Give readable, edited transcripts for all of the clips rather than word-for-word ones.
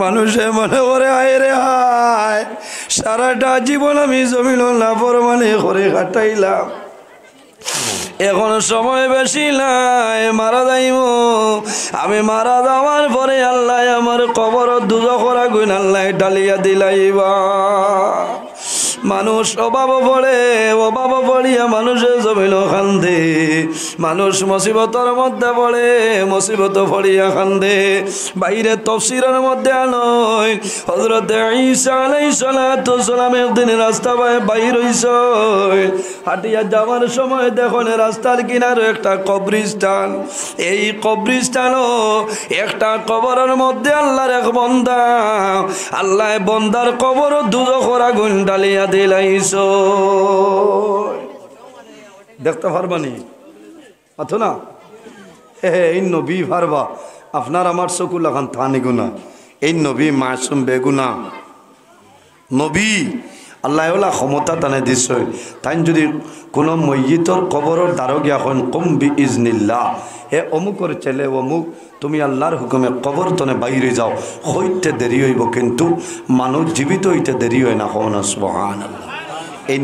মানুষে মনে করে আয় রে হায়, সারাটা জীবন আমি জমিন নাফরমানি করে কাটাইলাম, এখন সময় বেশি নাই, মারা যাইব। আমি মারা যাওয়ার পরে আল্লাহ আমার কবর দুজখের আগুন আল্লাহ ডালিয়া দিলাইবা। মানুষ অভাব পড়িয়া মানুষের জমিল কান্দে, মানুষ মুসিবতের মধ্যে পড়ে মুসিবত পড়িয়া কান্দে। বাইরে তফসিরের মধ্যে আনয় হযরত ঈসা আলাইহিস সালাতু সালাম একদিন রাস্তা বাইর হইছ, হাঁটিয়া যাওয়ার সময় দেখুন রাস্তার কিনারে একটা কবরস্থান। এই কবরস্থানও একটা কবরের মধ্যে আল্লাহর এক বান্দা, আল্লাহ বান্দার কবর দুজখের আগুন ডালিয়া দিলাইছ। দেখতে পারবানি আতো না? এই নবী পারবা, আপনার আমার চকু লাগান থানি গুনা। এই নবী মাসুম বেগুনা নবী, আল্লাহ ক্ষমতা টানে দিছ। তাই যদি কোনো ময়িতর কবরের দ্বারগিয়া হন কম বি ইজনিল্লাহ, হে অমুকর ছেলে অমুক, তুমি আল্লাহর হুকুমে কবর তনে বাইরে যাও, হইতে দেরি হইব, কিন্তু মানুষ জীবিত হইতে দেরি হয় না। হন সুবহানাল্লাহ। এই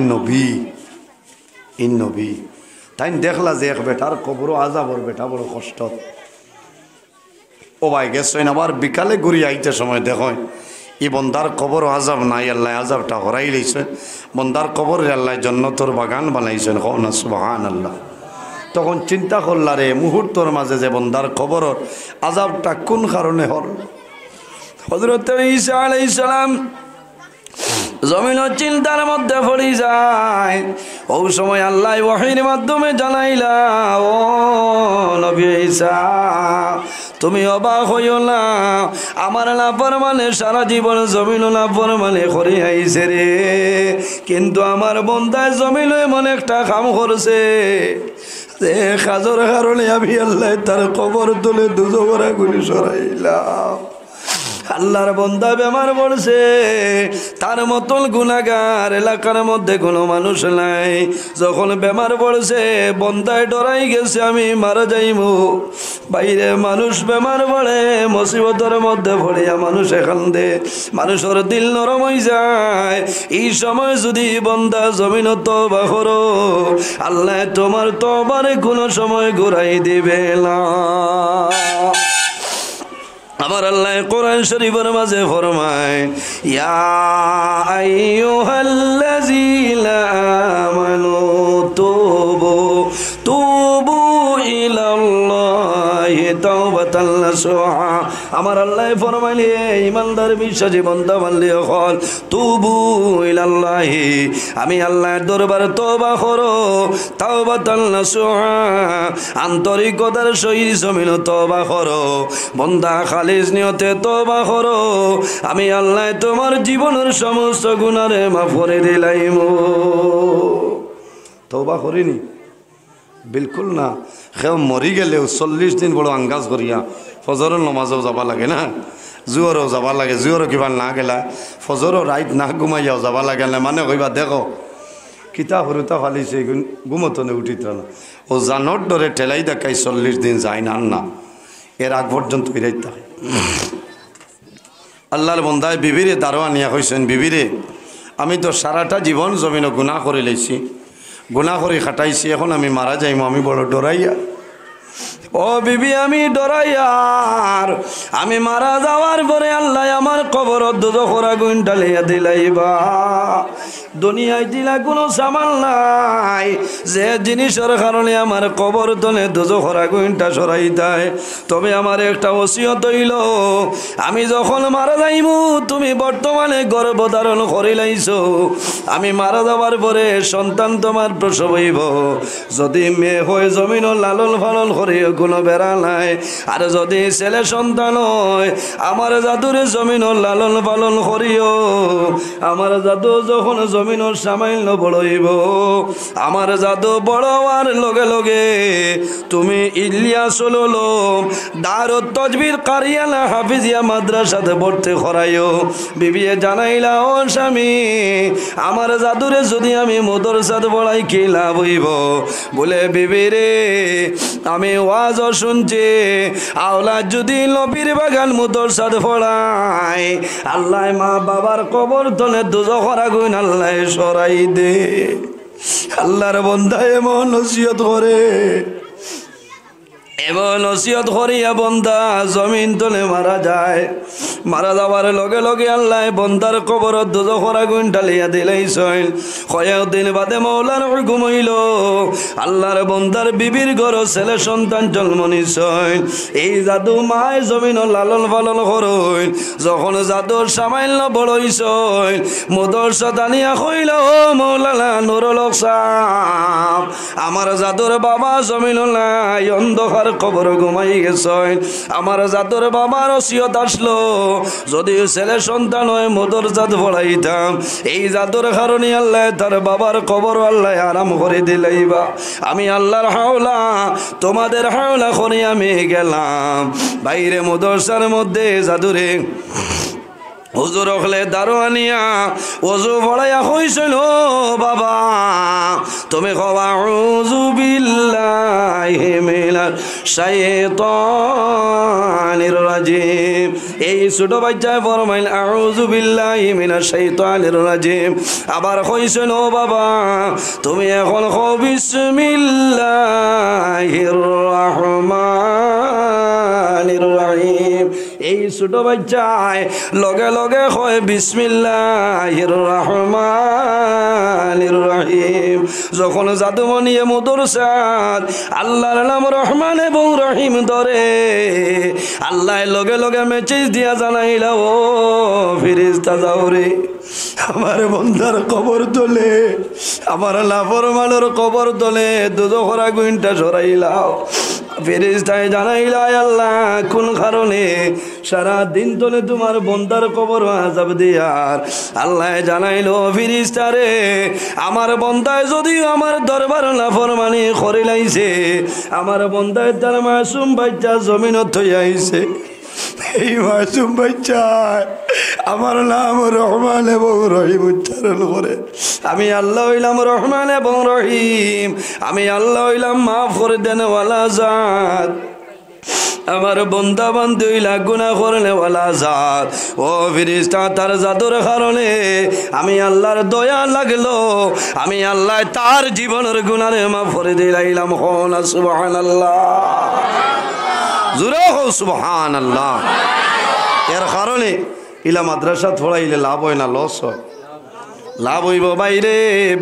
নবী তাই দেখলা যে এক বেটার কবর আজাবর, বেটা বড় কষ্ট। ও ভাই গেছেন আবার বিকালে ঘুরি আইতে সময় দেখো ই বন্দার কবর আজাব নাই, আল্লাহ আজাবটা হরাই লইছে। বন্দার কবর আল্লাহ জন্নতর বাগান বানাইছেন। হন সুবহানাল্লাহ। তখন চিন্তা করলা রে মুহূর্তর মাঝে যে বন্দার কবরর আজাবটা কোন কারণে হল। হযরত ঈসা আলাইহিস সালাম জমিন চিন্তার মধ্যে পড়ে যায়। ওই সময় আল্লাহ ওহীর মাধ্যমে জানাইলা, ও নবী ঈসা তুমি অবাক হইও না, আমার নাফরমানে সারা জীবন জমিন নাফরমানি করে আইছে রে, কিন্তু আমার বন্দায় জমিন এমন একটা কাম করছে যে কাজের কারণে আমি আল্লাহ তার কবর তুলে দুজখের আগুন সরাইলাম। আল্লাহর বন্দা বেমার পড়ছে, তার মতন গুনাহগার এলাকার মধ্যে কোনো মানুষ নাই। যখন বেমার পড়ছে বন্দায় ডরাই গেছে আমি মারা যাইব। বাইরে মানুষ বেমার পড়ে মুসিবতের মধ্যে পড়িয়া মানুষ কান্দে, মানুষের দিল নরম হয়ে যায়। এই সময় যদি বন্দা জমিন তওবা করো, আল্লাহ তোমার তওবারে কোনো সময় ঘুরাই দিবে না। আমার আল্লাহ কোরআন শরীফের মাঝে ফরমায়, ইয়া আইয়ুহাল্লাযীনা আমানু তুবু ইলাল্লাহি তাওবাতান নাসুহা। আমার আল্লাহ ফরমাইলে ইমানদার বিশ্বাসী বান্দা বললে হল তুবু ইলাল্লাহি, আমি আল্লাহর দরবারে তওবা করো, তাওবাতান নাসুহা, আন্তরিকতার সহিত জমিন তওবা করো। বান্দা খালিস নিয়তে তওবা করো, আমি আল্লাহ তোমার জীবনের সমস্ত গুনাহে মাফ করে দিলাম। তওবা করিনি বিলকুল না। কেউ মরি গেলেও 40 দিন বড় আঙ্গাজ করিয়া ফজরের নমাজও যাবা লাগে না, জুয়রও যাবা লাগে, জুয়রও কিবা না গেলা ফজরও রাইত না ঘুমাইয়াও যাবা লাগে না। মানে কইবা দেখো কিতা হরুতা ফালিছে ঘুমতনে উঠিত না, ও জানোর ডরে ঠেলাই দেখাই 40 দিন যায় না, না এর আগ পর্যন্ত ফিরাইতে হয়। আল্লাহর বন্দায় বিবিরে দারোয়া নিয়া কইছেন, বিবিরে আমি তো সারাটা জীবন জমিনে গুনাহ করে লাইছি, গুনাহ করে খাটাইছি, এখন আমি মারা যাইম, আমি বড় ডরাইয়া। ও বিবি আমি ডরাইয়ার, আমি মারা যাওয়ার পরে আল্লাহ আমার কবর দুজখের আগুন ঢালিয়া দিলাইবা। দুনিয়ায় দিলা কোনো সামাল নাই যে জিনিসের কারণে আমার কবর তলে দুজখের আগুনটা সরাই দেয়। তবে আমার একটা ওসিয়ত হইল, আমি যখন মারা যাইব তুমি বর্তমানে গর্ভধারণ করে লাইছো, আমি মারা যাওয়ার পরে সন্তান তোমার প্রসব হইব। যদি মেয়ে হয়ে জমিন লালন পালন করে কোনো বেড়া নাই, আর যদি ছেলে সন্তান হয় আমার জাদুরে জমিন লালন পালন করিও। আমার জাদু যখন জমিনের সামান্য বড় হইব, আমার জাদু বড় হওয়ার লগে লগে তুমি ইলিয়াস দারুত তাজবির কারিয়ানা হাফিজিয়া মাদ্রাসাতে ভর্তি করাইও। বিবিয়ে জানাইলা, ও স্বামী আমার জাদুরে যদি আমি মাদ্রাসাতে পড়াই কি লাভ হইব? বলে বিবি রে আমি ওয়াজও শুনছে আওলাদ যদি নবীর বাগান মুদরসাদ পড়ায় আল্লাহ মা বাবার কবর তলে দুজখের আগুন আল্লাহ সরাই দে। আল্লাহর বান্দা এমন নসিহত করে, এমন নসিহত করিয়া বন্দা জমিন তলে মারা যায়। মারা যাওয়ার লগে লগে আল্লাহ বন্দার কবর দুজখের আগুন ঢালিয়া দিলাইছেন। কয়েকদিন বাদে মৌলার হুকুম হইল আল্লাহর বন্দার বিবির ঘর ছেলে সন্তান জন্ম নিছেন। এই জাদু মায় জমিন লালন পালন করইন। যখন জাদুর সামান্য বড় হইছেন মদরসা দানিয়া কইল ও মৌলানা নুরুল হক সাহেব, আমার জাদুর বাবা জমিন নাই অন্ধকার কবর ঘুমাই গেছেন। আমার জাদুর বাবার ওসিয়ত আসলো যদি ছেলে সন্তান হয় মদরসাদ পড়াইতাম। এই জাদুর কারণে আল্লাহ তার বাবার কবর আল্লাহ আরাম করে দিলাইবা। আমি আল্লাহর হাওলা তোমাদের হাওলা করে আমি গেলাম বাইরে মদরসার মধ্যে জাদুরে হুজুর হলে দারোয়ানিয়া ওযু পড়াইয়া কইছিল বাবা তুমি কওয়া আউযু বিল্লাহি মিনাশ শাইতানির রাজিম। এই ছোট বাচ্চায় ফরমাইল আউযু বিল্লাহি মিনাশ শাইতানির রাজিম। আবার কইছিল বাবা তুমি এখন কও বিসমিল্লাহির রহমানির রহিম। এই ছোট বাচ্চায় লগে লগে কয় বিসমিল্লাহির রহমানির রহিম। যখন জাদুমণিয়ে মদরসাত আল্লাহর নাম রহমান এবং রহিম ধরে আল্লাহ লগে লগে মেসেজ দিয়া জানাইলা ও ফেরেশতা যাও রে আমার বন্দার কবর তোলে, আমার লাফরমানের কবর তোলে দুজখের আগুনটা সরাইলাও। ফেরেশতায় জানাইলা আল্লাহ কোন কারণে সারা দিন তোলে তোমার বন্দার কবর আযাব দিয়ার। আল্লাহ জানাইলো ফেরেশতারে আমার বন্দায় যদিও আমার দরবার নাফরমানি করে লাইছে, আমার বন্দায় তার মাসুম বাচ্চা জমিনত থইয়া আইছে। এই মাসুম বাচ্চা আমার নাম রহমান এবং রহিম উচ্চারণ করে। আমি আল্লাহ হইলাম রহমান এবং রহিম, আমি আল্লাহ হইলাম মাফ করে দেনওয়ালা জাত। আমার বন্দা বান্দি হইলা গুনাহ করনেওয়ালা জাত। ও ফেরেশতা তার জাদুর কারণে আমি আল্লাহর দয়া লাগলো, আমি আল্লাহ তার জীবনের গুনাহে মাফ করে দিলাইলাম। হন সুবহানাল্লাহ, জোরে হো সুবহানাল্লাহ। এর কারণে ইলা মাদ্রাসা পড়াইলে লাভ হয় না লস হয়? লাভ হইব বাইরে।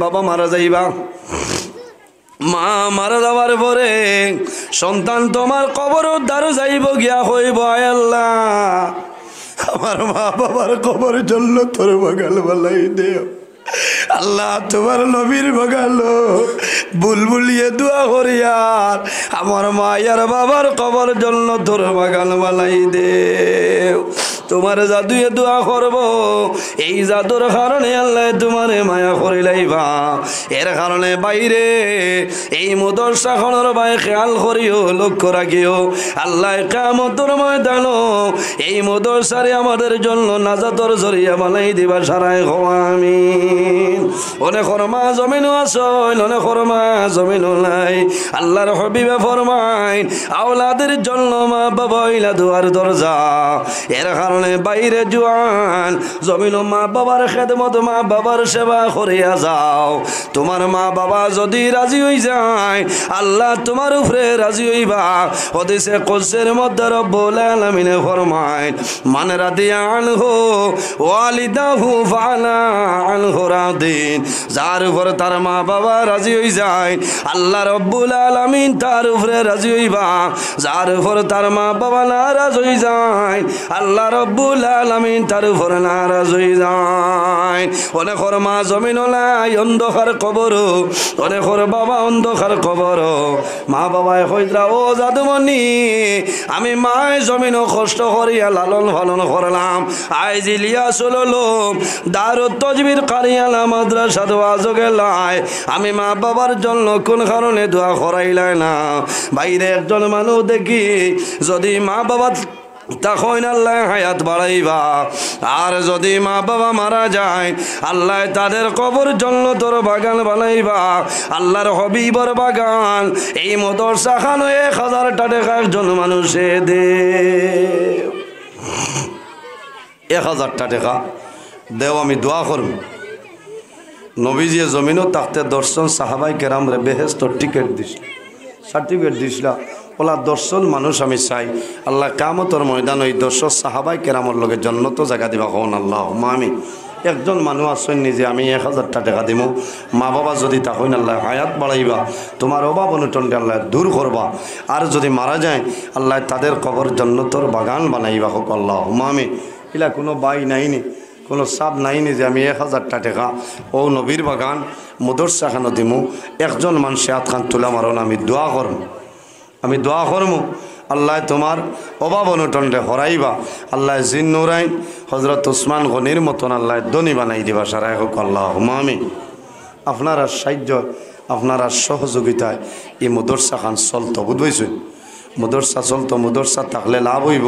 বাবা মারা যাইবা, মা মারা যাওয়ার পরে সন্তান তোমার কবর দ্বারও যাইব গিয়া হইব আল্লাহ আমার মা বাবার কবর জন্য তোর বাগাল বালাই দেও। আল্লাহ তোমার নবীর বাগালো বুলবুলিয়ে দোয়া করিয়ার আমার মায়ার বাবার কবর জন্য তোর বাগাল বালাই দেও। তোমার জাদুয়ে দোয়া করব, এই জাদুর কারণে আল্লাহ তোমার মায়া করে লাইবা। এর কারণে বাইরে এই মদরসাখনের ভাই খেয়াল করিও, লক্ষ্য রাখিও। আল্লাহ কিয়ামতের ময়দানো এই মদরসারে আমাদের জন্য নাজাতর জরিয়া বানাই দিবা সারাই আমিন। অনেক মা জমিনও আসল, অনেক মা জমিনও নাই। আল্লাহর হাবিবে ফরমাইন আওলাদের জন্য মা বাবা হইলা দুয়ার দরজা। এর কারণে বাইরে জোয়ান জমিন মা বাবার খেদমত মা বাবার সেবা করিয়া যাও। তোমার মা বাবা যদি রাজি হই যায় আল্লাহ তোমার উপরে রাজি হইবা। হাদিসে কুদসির মধ্যে রব্বুল আলামিন ফরমায় মান রাদিয়া আনহু ওয়ালিদাহু ফালা আনহু রাদিন। যার উপর তার মা বাবা রাজি হই যায় আল্লাহ রব্বুল আলামিন তার উপরে রাজি হইবা। যার উপর তার মা বাবা নারাজ হই যায় আল্লাহ রব্বুল আলামিন তার উপর নারাজ হই যায়। অনেকের মা জমিন নাই অন্ধকার কবর, অনেকের বাবা অন্ধকার কবর। মা বাবায় কইরা ও জাদুমণি আমি মায় জমিনও কষ্ট করিয়া লালন পালন করলাম, আইজ ইলিয়াস হলো দারুত তাজবির কারিয়ালা মাদ্রাসা ওয়াজ গেলায় আমি মা বাবার জন্য কোন কারণে দোয়া করাইলাই না? বাইরে একজন মানুষ দেখি যদি মা বাবা তখন আল্লাহ হায়াত বাড়াইবা। আর যদি মা বাবা মারা যায় আল্লাহ তাদের কবর জান্নাতের বাগান বানাইবা। আল্লাহর হবিবর বাগান এই মাদ্রাসা খানো 1000 টাকা একজন মানুষে দে, 1000 টাকা দেও, আমি দোয়া করব। নবীজি জমিনও তাকতে দর্শন সাহাবাই কেরাম রে বেহেশতর টিকিট দিস, সার্টিফিকেট দিসলা, ওলা দর্শন মানুষ আমি চাই আল্লাহ কিয়ামতের ময়দান ওই দর্শন সাহাবাই কেরামর লগে জান্নাত জায়গা দিবা। কোন আল্লাহ আমি একজন মানুষ আসেন নিজে আমি 1000 টাকা দিব। মা বাবা যদি তা হইন আল্লাহ হায়াত বাড়াইবা, তোমার অভাব অনটনকে আল্লাহ দূর করবা। আর যদি মারা যায় আল্লাহ তাদের কবর জান্নাতের বাগান বানাইবা। হোক আল্লাহ আমি ইলা কোনো বাই নাইনি, কোনো চাপ নাইনি যে আমি 1000 টাকা ও নবীর বাগান মাদ্রাসা খানো দিমু। একজন মানুষে হাত খান তুলা মারণ, আমি দোয়া করব, আমি দোয়া করব আল্লাহ তোমার অভাব অনটনরে হরাইবা। আল্লাহ জিন্নুরাইন হজরত উসমান গনির মতন আল্লাহ ধনী বানাই দিবা সারাই। হোক আল্লাহ আমি আপনারা সাহায্য আপনারা সহযোগিতায় এই মাদ্রাসা খান চলতো, বুঝবইছেন? মাদ্রাসা চলতো, মাদ্রাসা থাকলে লাভ হইব।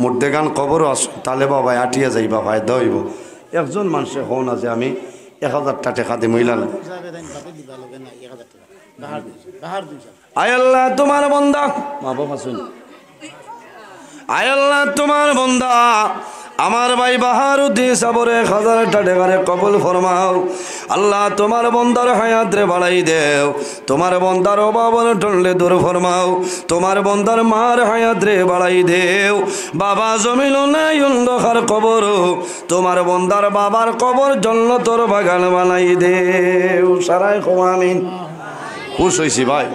মুর্দেগান কবরও আস তালে বাবা আটিয়া যাইবা ফায়দা হইব। একজন মানুষে হও না যে আমি 1000 টাকা দি মহিলা আয় আল্লাহ তোমার বন্দা, মা বাবা শুন, আয় আল্লাহ তোমার বন্দা আমার ভাই বাহারুদ্দিন সাবরে 1000 টাকারে কবুল ফরমাও। আল্লাহ তোমার বন্দার হায়াত রে বাড়াই দেও, তোমার বন্দার অভাব অনটনলে দূর ফরমাও, তোমার বন্দার মার হায়াত রে বাড়াই দেও। বাবা জমিল নাই অন্ধকার কবর, তোমার বন্দার বাবার কবর জান্নাতের বাগান বানাই দেও সারাই। আমিন। খুশ হইছি ভাই,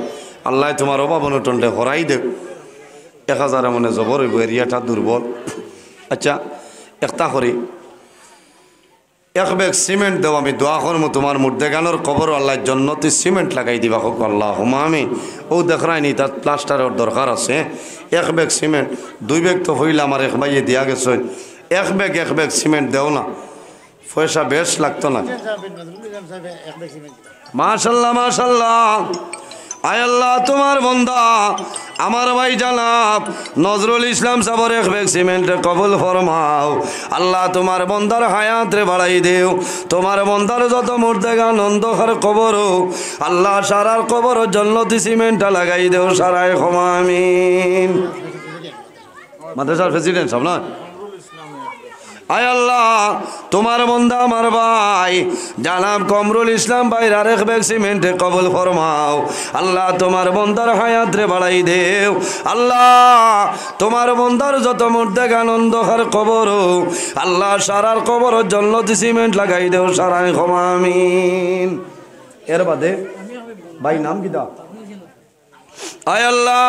আল্লাহ তোমার অভাব অনটনলে হরাই দেও। 1000 মনে জবর হইব, এরিয়াটা দুর্বল। আচ্ছা একটা করি, 1 ব্যাগ সিমেন্ট দেও, আমি দোয়া করবো তোমার মুর্দেগানোর কবর আল্লাহ জন্নতি সিমেন্ট লাগাই দিবা। হোক আল্লাহ আমি ও দেখরাইনি তার প্লাস্টারের দরকার আছে। 1 ব্যাগ সিমেন্ট, 2 ব্যাগ তো হইলে আমার 1 ভাইয়ে দিয়া গেছে। 1 ব্যাগ সিমেন্ট দেও না, পয়সা বেশ লাগতো না। মাশাল্লাহ মাশাল্লাহ। আয় আল্লাহ তোমার বন্দা আমার ভাই জানাব নজরুল ইসলাম সাবর 1 ব্যাগ সিমেন্টে কবুল ফরমাও। আল্লাহ তোমার বন্দার হায়াত রে বাড়াই দেও, তোমার বন্দার যত মুর্দেগান অন্ধকার কবর আল্লাহ সারার কবর জান্নাতি সিমেন্টটা লাগাই দেও সারাই। আমিন। মাদ্রাসার প্রেসিডেন্ট সব না? আয় আল্লাহ তোমার বন্দা আমার ভাই জানাব কমরুল ইসলাম ভাইয়ের 1 ব্যাগ সিমেন্টে কবুল ফরমাও। আল্লাহ তোমার বন্দার হায়াত রে বাড়াই দেও। আল্লাহ তোমার বন্দার যত মুর্দেগান অন্ধকার কবর আল্লাহ সারার কবর জান্নাতি সিমেন্ট লাগাই দেও সারাই। আমিন। এর বাদে ভাই নাম কি দা? আয় আল্লাহ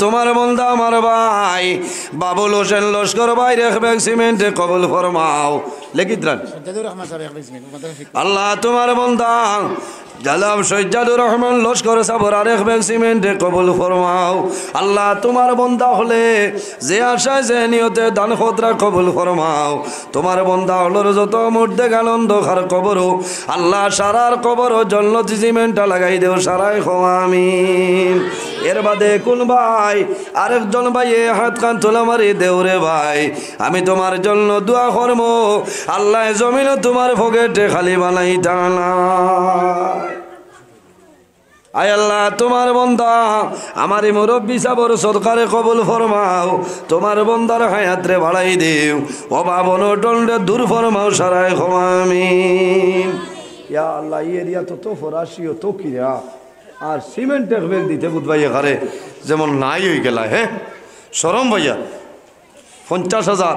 তোমার বন্দা আমার ভাই বাবুল হোসেন লস্কর ভাই 1 ব্যাগ সিমেন্টে কবুল ফরমাও। লেখিদ্রান আল্লাহ তোমার বন্দা জালাম সৈয়দুর রহমান লস্কর সাবর 1 ব্যাগ সিমেন্টে কবুল ফরমাও। আল্লাহ তোমার বন্দা হলে যে আশায় যে নিয়তে দান খোদরা কবুল ফরমাও। তোমার বন্দা হলোর যত মুর্দেগান অন্ধকার কবর আল্লাহ সারার কবর জান্নাতি সিমেন্টটা লাগাই দেও সারাই। আমিন। এর বাদে কোন ভাই আরেকজন ভাই হাত কান তোলা মারি দেওরে ভাই আমি তোমার জন্য দোয়া করব আল্লাহ জমিন তোমার পকেটে খালি বানাই টানা। আয় আল্লাহ তোমার বন্দা আমার মুরব্বী সাবর সরকারে কবুল ফরমাও, তোমার বন্দার হায়াত রে বাড়াই দেও, অভাব অনটন রে দূর ফরমাও সারাই। আমিন। ইয়া আল্লাহ এই এরিয়া তো ফরাসিও তো কিরা আর সিমেন্ট 1 ব্যাগ দিতে বুধবাই ঘরে যেমন নাই হয়ে গেল। হ্যাঁ সরম ভাইয়া 50,000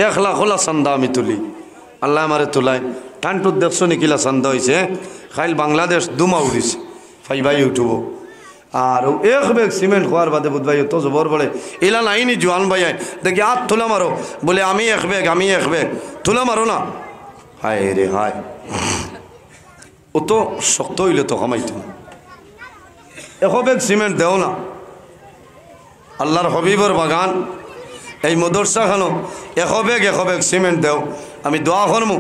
1 লাখ হলা চান্দা আমি তুলি। আল্লাহ আমারে তুলাই টানটুর দেখছো নিকিলা চান্দা হয়েছে। খাইল বাংলাদেশ দুমা উড়িছে ফাইবাই উঠব। আর 1 ব্যাগ সিমেন্ট খোয়ার বাদে বুধবাই তো জবর বলে এলা নাইনি জোয়ান ভাইয়া দেখি হাত তুলা মারো, বলে আমি 1 ব্যাগ আমি 1 ব্যাগ তুলা মারো না। হায় রে হায়, ও তো শক্ত হইলে তো কমাইতো না। 1 ব্যাগ সিমেন্ট দেও না। আল্লাহর হবিবর বাগান এই মাদ্রাসা খানো 1 ব্যাগ সিমেন্ট দেও। আমি দোয়া করমু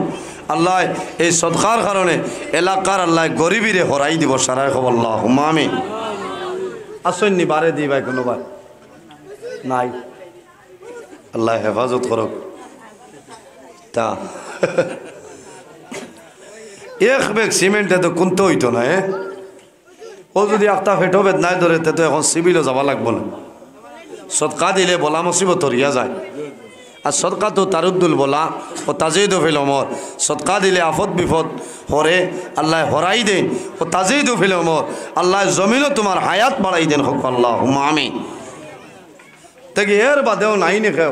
আল্লাহ এই সদকার কারণে এলাকার আল্লাহ গরিবীরে হরাই দিব সারাই। আল্লাহ আমি আসেননি বারে দিই ভাই কোনো ভাই নাই আল্লাহ হেফাজত করুক। তা এক বেগ সিমেন্টে তো কোনতে হইতো না। ও যদি একটা ফেটো বেদনায় ধরে তো এখন সিভিলও যাওয়া লাগবো না। সদকা দিলে বলা মুসিবত হরিয়া যায়। আর সদকা তো তারুদ্দুল বলা ও তাজেদ ফিল অমর। সদকা দিলে আফত বিপদ হরে আল্লাহ হরাই দেন ও তাজেদ ফিল অমর। আল্লাহ জমিনও তোমার হায়াত বাড়াই দেন হোক আল্লাহ আমিন। তাকে এর বাদেও নাই নেখে